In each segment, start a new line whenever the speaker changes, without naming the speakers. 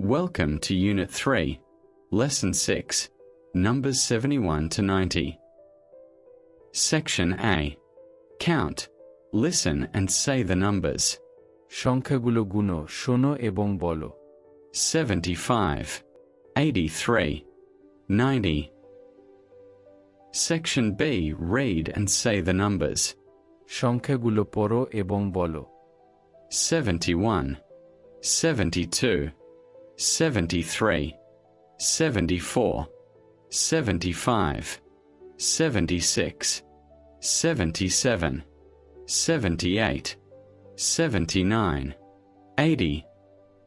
Welcome to Unit 3, Lesson 6, Numbers 71 to 90. Section A. Count, listen and say the numbers.
সংখ্যাগুলো গুনো, শোনো এবং বলো।
75, 83, 90. Section B. Read and say the numbers.
সংখ্যাগুলো পড়ো এবং বলো।
71, 72, 73, 74, 75, 76, 77, 78, 79, 80,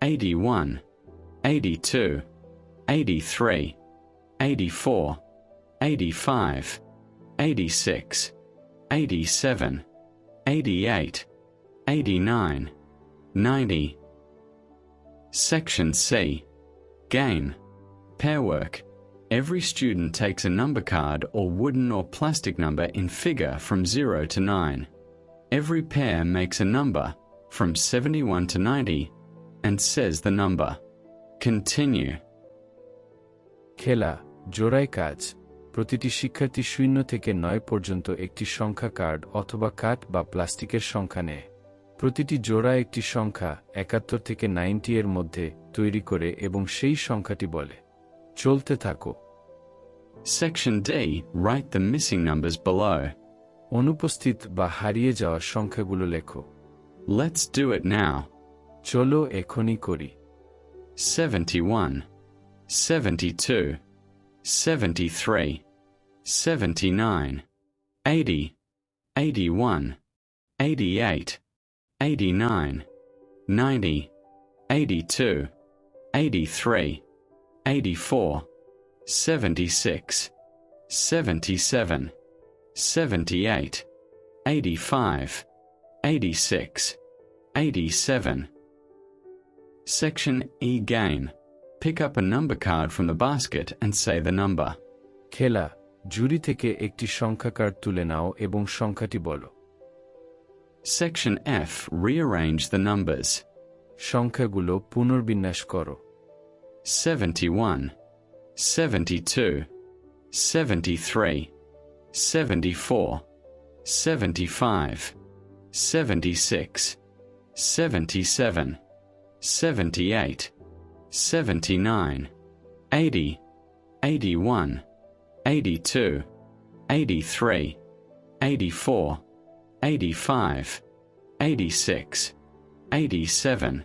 81, 82, 83, 84, 85, 86, 87, 88, 89, 90. Section C. Game. Pairwork. Every student takes a number card or wooden or plastic number in figure from 0 to 9. Every pair makes a number from 71 to 90 and says the number. Continue.
খেলা, জোড়ায় কাজ। প্রতিটি শিক্ষার্থী 0 থেকে 9 পর্যন্ত একটি সংখ্যা card অথবা কাঠ বা প্লাস্টিকের সংখ্যা নেয়। প্রতিটি জোড়া একটি সংখ্যা 71 থেকে 90 এর মধ্যে তৈরি করে এবং সেই সংখ্যাটি বলে। চলতে থাকো।
Section D. Write the missing numbers below.
অনুপস্থিত বা হারিয়ে যাওয়া সংখ্যাগুলো লেখো।
Let's do it now.
চলো এখনই করি।
71, 72, 73, 79, 80, 81, 88, 89, 90, 82, 83, 84, 76, 77, 78, 85, 86, 87. Section E. Game. Pick up a number card from the basket and say the number.
খেলা, জুরি থেকে একটি সংখ্যা কার্ড তুলে নাও এবং সংখ্যাটি বলো।
Section F. Rearrange the numbers.
সংখ্যাগুলো পুনর্বিন্যাস করো।
71, 72, 73, 74, 75, 76, 77, 78, 79, 80, 81, 82, 83, 84, 85, 86, 87,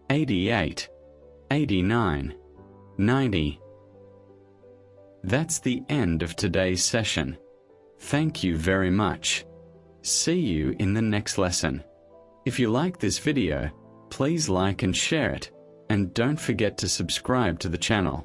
88, 89, 90. That's the end of today's session. Thank you very much. See you in the next lesson. If you like this video, please like and share it, and don't forget to subscribe to the channel.